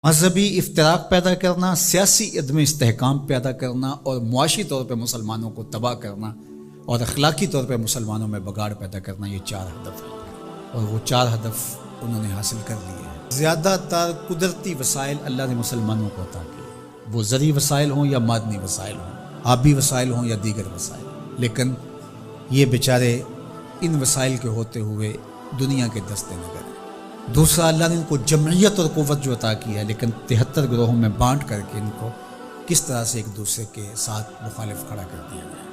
مذہبی افتراق پیدا کرنا، سیاسی عدم استحکام پیدا کرنا اور معاشی طور پہ مسلمانوں کو تباہ کرنا اور اخلاقی طور پہ مسلمانوں میں بگاڑ پیدا کرنا، یہ 4 ہدف ہیں اور وہ 4 ہدف انہوں نے حاصل کر لیے ہیں۔ زیادہ تر قدرتی وسائل اللہ نے مسلمانوں کو عطا کیے، وہ زرعی وسائل ہوں یا معدنی وسائل ہوں، آبی وسائل ہوں یا دیگر وسائل، لیکن یہ بیچارے ان وسائل کے ہوتے ہوئے دنیا کے دستے نگر ہیں۔ دوسرا، اللہ نے ان کو جمعیت اور قوت جو عطا کی ہے، لیکن 73 گروہوں میں بانٹ کر کے ان کو کس طرح سے ایک دوسرے کے ساتھ مخالف کھڑا کر دیا گیا۔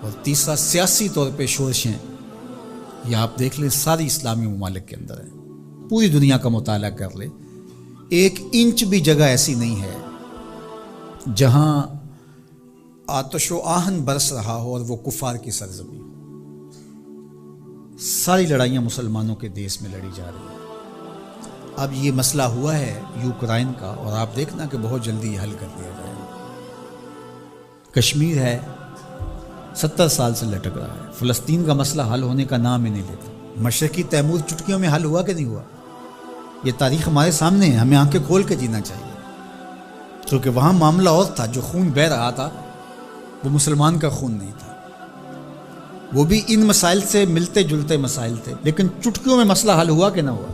اور تیسرا، سیاسی طور پہ شورشیں، یہ آپ دیکھ لیں ساری اسلامی ممالک کے اندر ہیں، پوری دنیا کا مطالعہ کر لیں، 1 انچ بھی جگہ ایسی نہیں ہے جہاں آتش و آہن برس رہا ہو اور وہ کفار کی سرزمین ہو۔ ساری لڑائیاں مسلمانوں کے دیس میں لڑی جا رہی ہیں۔ اب یہ مسئلہ ہوا ہے یوکرائن کا، اور آپ دیکھنا کہ بہت جلدی یہ حل کر دیا جائے گا۔ کشمیر ہے 70 سال سے لٹک رہا ہے، فلسطین کا مسئلہ حل ہونے کا نام ہی نہیں لیتا۔ مشرقی تیمور چٹکیوں میں حل ہوا کہ نہیں ہوا؟ یہ تاریخ ہمارے سامنے ہے، ہمیں آنکھیں کھول کے جینا چاہیے، کیونکہ وہاں معاملہ اور تھا، جو خون بہہ رہا تھا وہ مسلمان کا خون نہیں تھا، وہ بھی ان مسائل سے ملتے جلتے مسائل تھے، لیکن چٹکیوں میں مسئلہ حل ہوا کہ نہ ہوا؟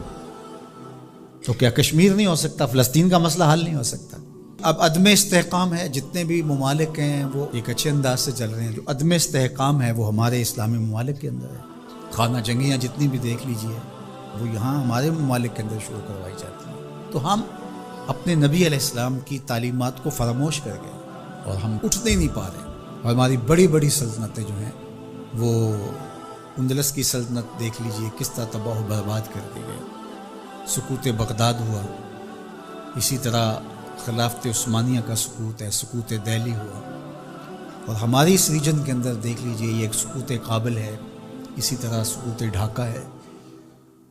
تو کیا کشمیر نہیں ہو سکتا؟ فلسطین کا مسئلہ حل نہیں ہو سکتا؟ اب عدم استحکام ہے، جتنے بھی ممالک ہیں وہ ایک اچھے انداز سے چل رہے ہیں۔ جو عدم استحکام ہے وہ ہمارے اسلامی ممالک کے اندر ہے، خانہ جنگیاں جتنی بھی دیکھ لیجئے وہ یہاں ہمارے ممالک کے اندر شروع کروائی جاتی ہیں۔ تو ہم اپنے نبی علیہ السلام کی تعلیمات کو فراموش کر گئے اور ہم اٹھتے ہی نہیں پا رہے، اور ہماری بڑی بڑی سلطنتیں جو ہیں، وہ اندلس کی سلطنت دیکھ لیجئے کس طرح تباہ و برباد کر دی گئی، سقوط بغداد ہوا، اسی طرح خلافت عثمانیہ کا سقوط ہے، سقوط دہلی ہوا، اور ہماری اس ریجن کے اندر دیکھ لیجئے یہ ایک سقوط کابل ہے، اسی طرح سقوط ڈھاکہ ہے۔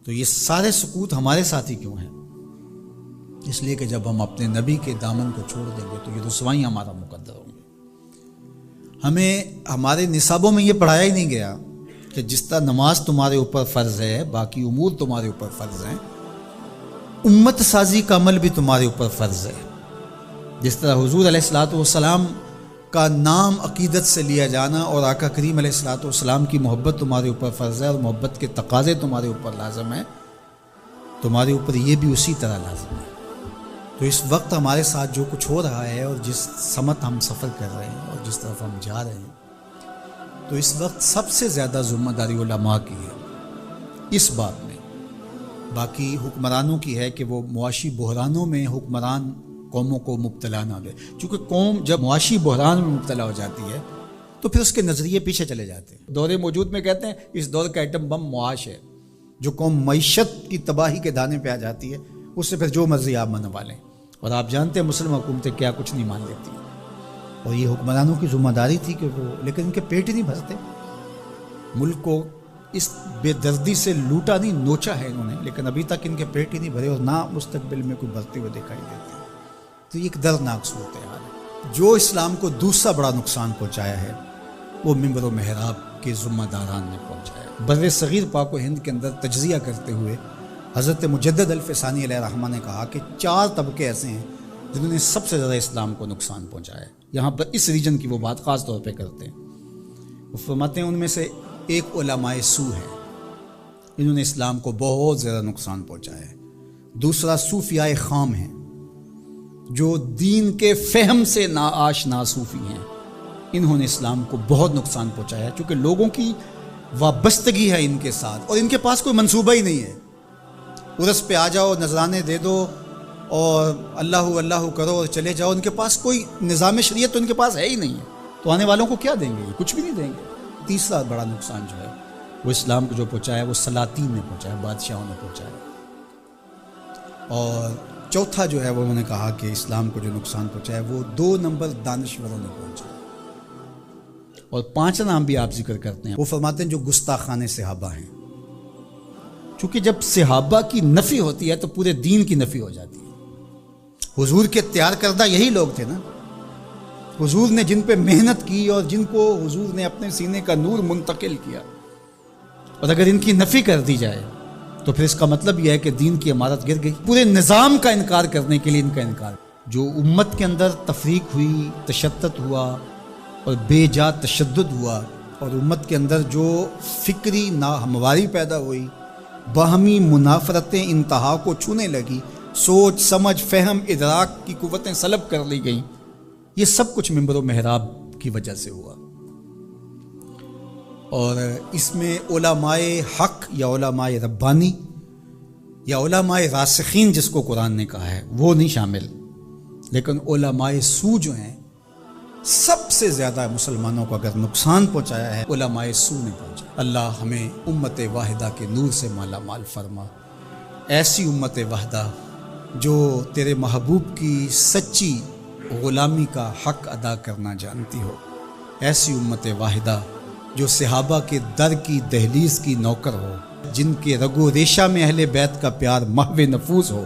تو یہ سارے سقوط ہمارے ساتھ ہی کیوں ہیں؟ اس لیے کہ جب ہم اپنے نبی کے دامن کو چھوڑ دیں گے تو یہ رسوائیاں ہمارا مقدر ہوں گی۔ ہمیں ہمارے نصابوں میں یہ پڑھایا ہی نہیں گیا کہ جس طرح نماز تمہارے اوپر فرض ہے، باقی امور تمہارے اوپر فرض ہیں، امت سازی کا عمل بھی تمہارے اوپر فرض ہے۔ جس طرح حضور علیہ الصلوۃ والسلام کا نام عقیدت سے لیا جانا اور آقا کریم علیہ الصلوۃ والسلام کی محبت تمہارے اوپر فرض ہے اور محبت کے تقاضے تمہارے اوپر لازم ہیں، تمہارے اوپر یہ بھی اسی طرح لازم ہے۔ تو اس وقت ہمارے ساتھ جو کچھ ہو رہا ہے اور جس سمت ہم سفر کر رہے ہیں اور جس طرف ہم جا رہے ہیں، تو اس وقت سب سے زیادہ ذمہ داری علماء کی ہے اس بات میں، باقی حکمرانوں کی ہے کہ وہ معاشی بحرانوں میں حکمران قوموں کو مبتلا نہ دے، چونکہ قوم جب معاشی بحران میں مبتلا ہو جاتی ہے تو پھر اس کے نظریے پیچھے چلے جاتے ہیں۔ دور موجود میں کہتے ہیں اس دور کا ایٹم بم معاش ہے، جو قوم معیشت کی تباہی کے دانے پہ آ جاتی ہے اس سے پھر جو مرضی آپ منوا لیں، اور آپ جانتے ہیں مسلم حکومتیں کیا کچھ نہیں مان لیتی، اور یہ حکمرانوں کی ذمہ داری تھی کہ وہ، لیکن ان کے پیٹ ہی نہیں بھرتے، ملک کو اس بے دردی سے لوٹا نہیں نوچا ہے انہوں نے، لیکن ابھی تک ان کے پیٹ ہی نہیں بھرے اور نہ مستقبل میں کوئی بھرتے ہوئے دکھائی دیتے۔ تو یہ ایک دردناک صورتحال ہے۔ جو اسلام کو دوسرا بڑا نقصان پہنچایا ہے وہ منبر و محراب کے ذمہ داران نے پہنچایا۔ بر صغیر پاک و ہند کے اندر تجزیہ کرتے ہوئے حضرت مجدد الفسانی علیہ رحمہ نے کہا کہ 4 طبقے ایسے ہیں جنہوں نے سب سے زیادہ اسلام کو نقصان پہنچایا ہے۔ یہاں پر اس ریجن کی وہ بات خاص طور پہ کرتے ہیں، وہ فرماتے ہیں ان میں سے ایک علماء سو ہے، انہوں نے اسلام کو بہت زیادہ نقصان پہنچایا ہے۔ دوسرا صوفیاء خام ہیں، جو دین کے فہم سے ناآشنا صوفی ہیں، انہوں نے اسلام کو بہت نقصان پہنچایا ہے، چونکہ لوگوں کی وابستگی ہے ان کے ساتھ اور ان کے پاس کوئی منصوبہ ہی نہیں ہے۔ عرس پہ آ جاؤ، نذرانے دے دو اور اللہ اللہ کرو اور چلے جاؤ، ان کے پاس کوئی نظام شریعت تو ان کے پاس ہے ہی نہیں ہے، تو آنے والوں کو کیا دیں گے؟ کچھ بھی نہیں دیں گے۔ تیسرا بڑا نقصان جو ہے وہ اسلام کو جو پہنچایا وہ سلاطین نے پہنچایا، بادشاہوں نے پہنچایا، اور چوتھا جو ہے وہ انہوں نے کہا کہ اسلام کو جو نقصان پہنچایا وہ 2 نمبر دانشوروں نے پہنچایا، اور 5 نام بھی آپ ذکر کرتے ہیں، وہ فرماتے ہیں جو گستاخان صحابہ ہیں، چونکہ جب صحابہ کی نفی ہوتی ہے تو پورے دین کی نفی ہو جاتی ہے۔ حضور کے تیار کردہ یہی لوگ تھے نا، حضور نے جن پہ محنت کی اور جن کو حضور نے اپنے سینے کا نور منتقل کیا، اور اگر ان کی نفی کر دی جائے تو پھر اس کا مطلب یہ ہے کہ دین کی عمارت گر گئی. پورے نظام کا انکار کرنے کے لیے ان کا انکار. جو امت کے اندر تفریق ہوئی، تشتت ہوا اور بے جا تشدد ہوا، اور امت کے اندر جو فکری ناہمواری پیدا ہوئی، باہمی منافرتیں انتہا کو چھونے لگی، سوچ سمجھ فہم ادراک کی قوتیں سلب کر لی گئیں، یہ سب کچھ منبر و محراب کی وجہ سے ہوا. اور اس میں علماء حق یا علماء ربانی یا علماء راسخین جس کو قرآن نے کہا ہے وہ نہیں شامل، لیکن علماء سو جو ہیں سب سے زیادہ مسلمانوں کو اگر نقصان پہنچایا ہے علماء سو نے پہنچا. اللہ ہمیں امت واحدہ کے نور سے مالا مال فرما، ایسی امت واحدہ جو تیرے محبوب کی سچی غلامی کا حق ادا کرنا جانتی ہو، ایسی امت واحدہ جو صحابہ کے در کی دہلیز کی نوکر ہو، جن کے رگو ریشہ میں اہل بیت کا پیار محو نفوذ ہو،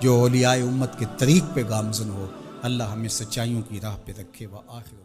جو اولیاء امت کے طریق پہ گامزن ہو. اللہ ہمیں سچائیوں کی راہ پہ رکھے. وآخر